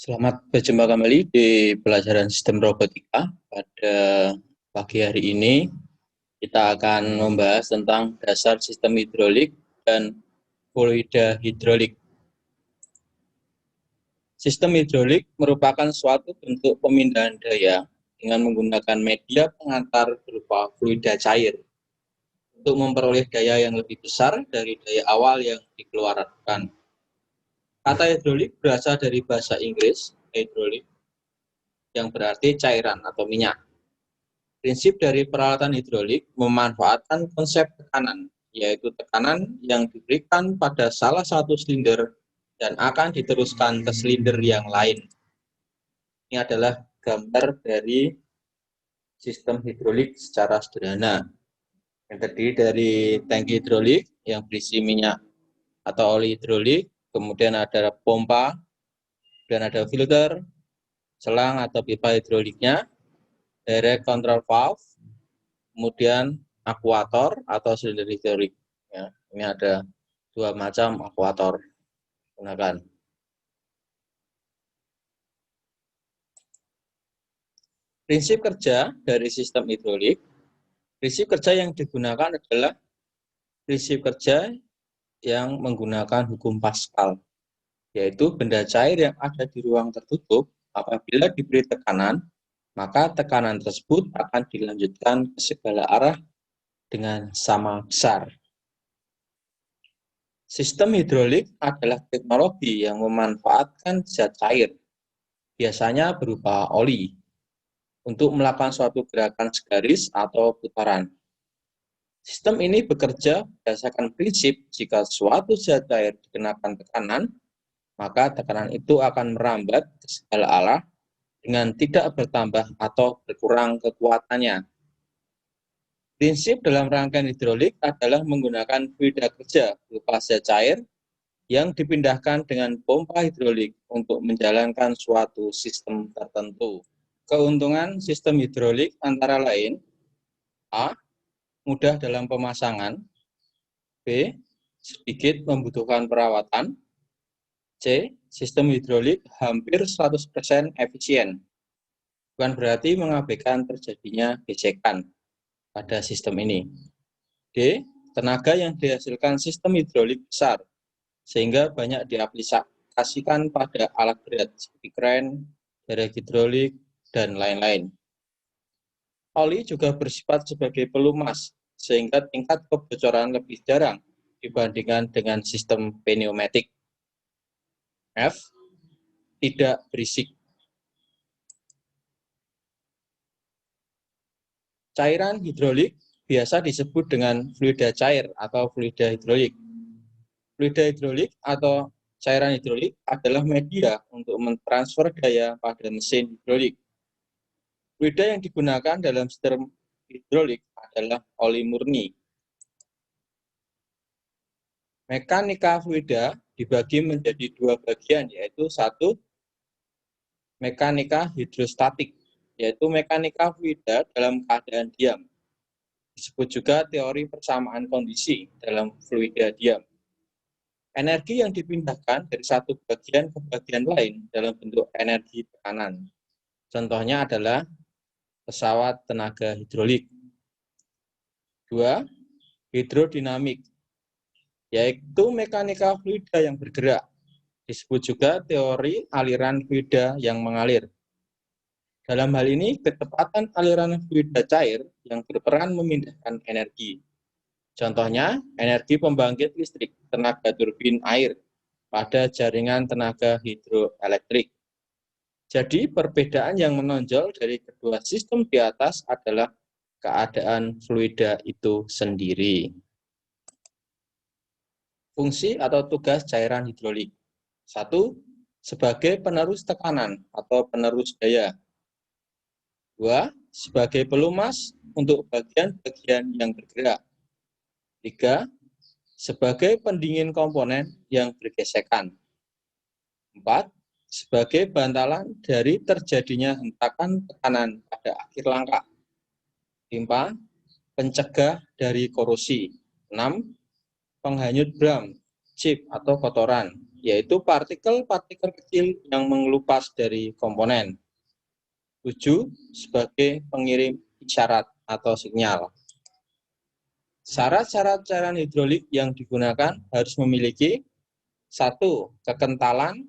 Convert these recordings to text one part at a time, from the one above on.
Selamat berjumpa kembali di pelajaran sistem robotika. Pada pagi hari ini, kita akan membahas tentang dasar sistem hidrolik dan fluida hidrolik. Sistem hidrolik merupakan suatu bentuk pemindahan daya dengan menggunakan media pengantar berupa fluida cair untuk memperoleh daya yang lebih besar dari daya awal yang dikeluarkan. Kata hidrolik berasal dari bahasa Inggris, hydraulic, yang berarti cairan atau minyak. Prinsip dari peralatan hidrolik memanfaatkan konsep tekanan, yaitu tekanan yang diberikan pada salah satu silinder dan akan diteruskan ke silinder yang lain. Ini adalah gambar dari sistem hidrolik secara sederhana, yang terdiri dari tangki hidrolik yang berisi minyak atau oli hidrolik, kemudian ada pompa, dan ada filter, selang atau pipa hidroliknya, direct control valve, kemudian akuator atau silinder hidrolik. Ya, ini ada dua macam akuator gunakan. Prinsip kerja dari sistem hidrolik, prinsip kerja yang digunakan adalah prinsip kerja yang menggunakan hukum Pascal, yaitu benda cair yang ada di ruang tertutup apabila diberi tekanan, maka tekanan tersebut akan dilanjutkan ke segala arah dengan sama besar. Sistem hidrolik adalah teknologi yang memanfaatkan zat cair, biasanya berupa oli, untuk melakukan suatu gerakan segaris atau putaran. Sistem ini bekerja berdasarkan prinsip jika suatu zat cair dikenakan tekanan, maka tekanan itu akan merambat ke segala arah dengan tidak bertambah atau berkurang kekuatannya. Prinsip dalam rangkaian hidrolik adalah menggunakan fluida kerja berupa zat cair yang dipindahkan dengan pompa hidrolik untuk menjalankan suatu sistem tertentu. Keuntungan sistem hidrolik antara lain: A. Mudah dalam pemasangan. B. Sedikit membutuhkan perawatan. C. Sistem hidrolik hampir 100% efisien. Bukan berarti mengabaikan terjadinya gesekan pada sistem ini. D. Tenaga yang dihasilkan sistem hidrolik besar, sehingga banyak diaplikasikan pada alat berat seperti kren, derek hidrolik, dan lain-lain. Oli juga bersifat sebagai pelumas, sehingga tingkat kebocoran lebih jarang dibandingkan dengan sistem pneumatik. F. Tidak berisik. Cairan hidrolik biasa disebut dengan fluida cair atau fluida hidrolik. Fluida hidrolik atau cairan hidrolik adalah media untuk mentransfer daya pada mesin hidrolik. Fluida yang digunakan dalam sistem hidrolik adalah oli murni. Mekanika fluida dibagi menjadi dua bagian, yaitu satu, mekanika hidrostatik, yaitu mekanika fluida dalam keadaan diam. Disebut juga teori persamaan kondisi dalam fluida diam. Energi yang dipindahkan dari satu bagian ke bagian lain dalam bentuk energi tekanan. Contohnya adalah pesawat tenaga hidrolik. 2. Hidrodinamik, yaitu mekanika fluida yang bergerak. Disebut juga teori aliran fluida yang mengalir. Dalam hal ini, ketepatan aliran fluida cair yang berperan memindahkan energi. Contohnya, energi pembangkit listrik tenaga turbin air pada jaringan tenaga hidroelektrik. Jadi, perbedaan yang menonjol dari kedua sistem di atas adalah keadaan fluida itu sendiri. Fungsi atau tugas cairan hidrolik. 1. Sebagai penerus tekanan atau penerus daya. 2. Sebagai pelumas untuk bagian-bagian yang bergerak. 3. Sebagai pendingin komponen yang bergesekan. 4. Sebagai bantalan dari terjadinya hentakan tekanan pada akhir langkah. 5. Pencegah dari korosi. 6. Penghanyut bram, chip atau kotoran. yaitu partikel-partikel kecil yang mengelupas dari komponen. 7. Sebagai pengirim isyarat atau sinyal. Syarat-syarat cairan hidrolik yang digunakan harus memiliki 1. Kekentalan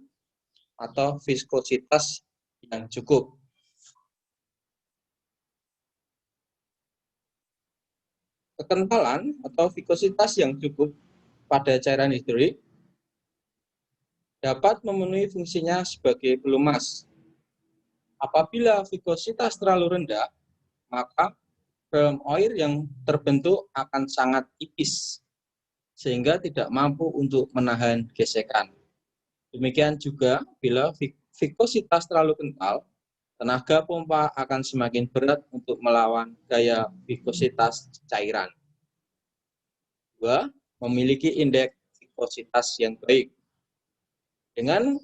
atau viskositas yang cukup. Kekentalan atau viskositas yang cukup pada cairan hidrolik dapat memenuhi fungsinya sebagai pelumas. Apabila viskositas terlalu rendah, maka film oil yang terbentuk akan sangat tipis, sehingga tidak mampu untuk menahan gesekan. Demikian juga bila viskositas terlalu kental, tenaga pompa akan semakin berat untuk melawan gaya viskositas cairan. 2. Memiliki indeks viskositas yang baik. Dengan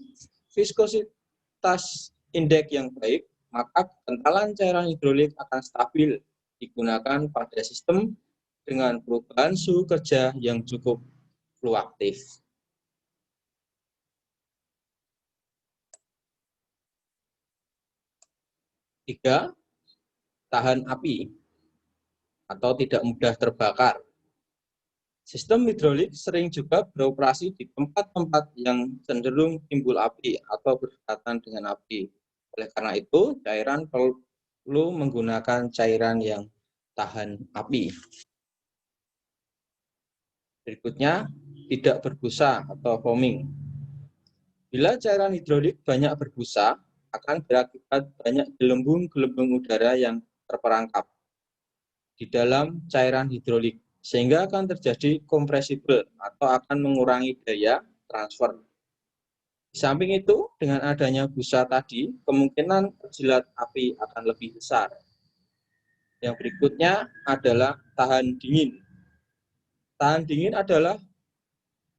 viskositas indeks yang baik, maka kekentalan cairan hidrolik akan stabil digunakan pada sistem dengan perubahan suhu kerja yang cukup fluktuatif. 3. Tahan api atau tidak mudah terbakar. Sistem hidrolik sering juga beroperasi di tempat-tempat yang cenderung timbul api atau berdekatan dengan api. Oleh karena itu, cairan perlu menggunakan cairan yang tahan api. Berikutnya, tidak berbusa atau foaming. Bila cairan hidrolik banyak berbusa, akan berakibat banyak gelembung-gelembung udara yang terperangkap di dalam cairan hidrolik, sehingga akan terjadi kompresibel atau akan mengurangi daya transfer. Di samping itu, dengan adanya busa tadi, kemungkinan terjilat api akan lebih besar. Yang berikutnya adalah tahan dingin. Tahan dingin adalah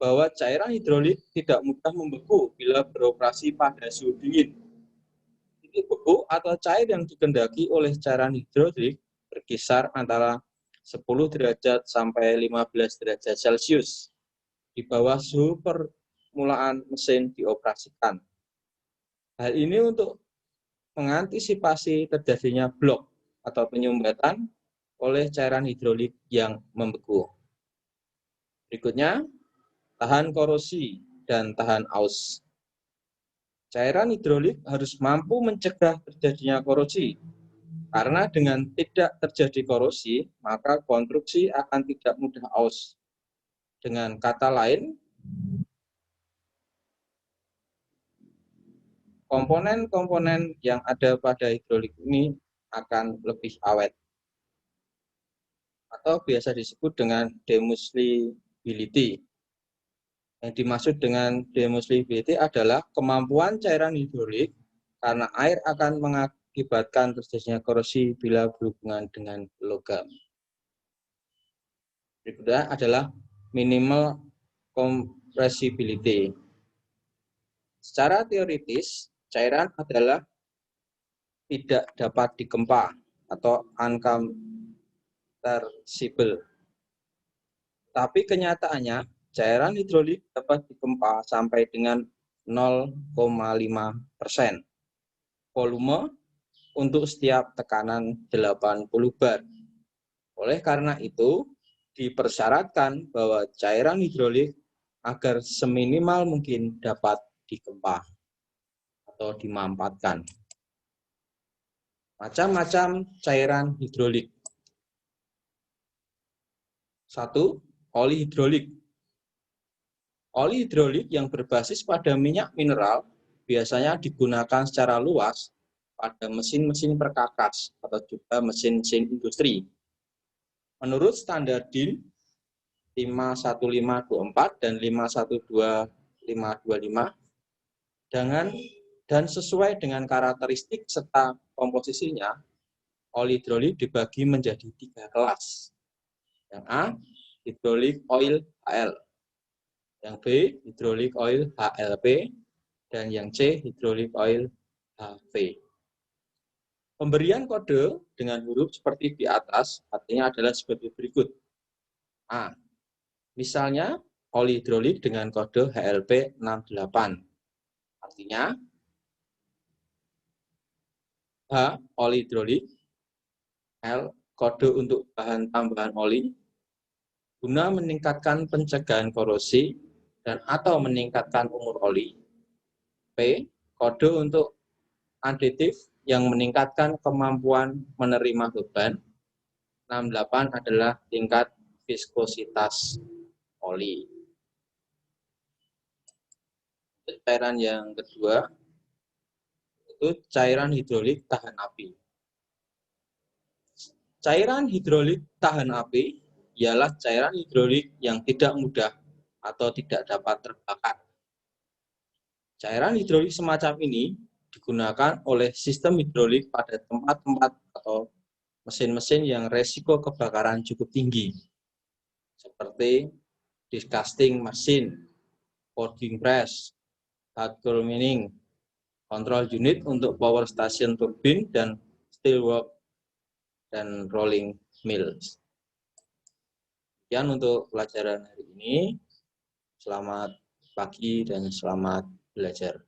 bahwa cairan hidrolik tidak mudah membeku bila beroperasi pada suhu dingin. Titik beku atau cair yang dikendaki oleh cairan hidrolik berkisar antara 10 derajat sampai 15 derajat Celcius di bawah suhu permulaan mesin dioperasikan. Hal ini untuk mengantisipasi terjadinya blok atau penyumbatan oleh cairan hidrolik yang membeku. Berikutnya, tahan korosi dan tahan aus. Cairan hidrolik harus mampu mencegah terjadinya korosi. Karena dengan tidak terjadi korosi, maka konstruksi akan tidak mudah aus. Dengan kata lain, komponen-komponen yang ada pada hidrolik ini akan lebih awet. Atau biasa disebut dengan demuslibility. Yang dimaksud dengan demuslibility adalah kemampuan cairan hidrolik karena air akan mengakibatkan terjadinya korosi bila berhubungan dengan logam. Berikutnya adalah minimal compressibility. Secara teoritis, cairan adalah tidak dapat digempa atau uncompressible. Tapi kenyataannya, cairan hidrolik dapat digempa sampai dengan 0,5% volume untuk setiap tekanan 80 bar. Oleh karena itu, dipersyaratkan bahwa cairan hidrolik agar seminimal mungkin dapat digempa atau dimampatkan. Macam-macam cairan hidrolik. 1. Oli hidrolik. Oli hidrolik yang berbasis pada minyak mineral biasanya digunakan secara luas pada mesin-mesin perkakas atau juga mesin-mesin industri. Menurut standar DIN 51524 dan 51225 dan sesuai dengan karakteristik serta komposisinya, oli hidrolik dibagi menjadi 3 kelas. Yang A, hidrolik oil HL. Yang B, hidrolik oil HLP. Dan yang C, hidrolik oil HV. Pemberian kode dengan huruf seperti di atas artinya adalah sebagai berikut. A. Misalnya, oli hidrolik dengan kode HLP 68. Artinya, H, oli hidrolik, L, kode untuk bahan tambahan oli, guna meningkatkan pencegahan korosi dan atau meningkatkan umur oli. P, kode untuk aditif yang meningkatkan kemampuan menerima beban. 68 adalah tingkat viskositas oli. Cairan yang kedua itu cairan hidrolik tahan api. Cairan hidrolik tahan api ialah cairan hidrolik yang tidak mudah atau tidak dapat terbakar. Cairan hidrolik semacam ini digunakan oleh sistem hidrolik pada tempat-tempat atau mesin-mesin yang resiko kebakaran cukup tinggi, seperti disgusting mesin, forging press, hot mining, control unit untuk power station turbin dan steelwork dan rolling mills. Sekian untuk pelajaran hari ini. Selamat pagi dan selamat belajar.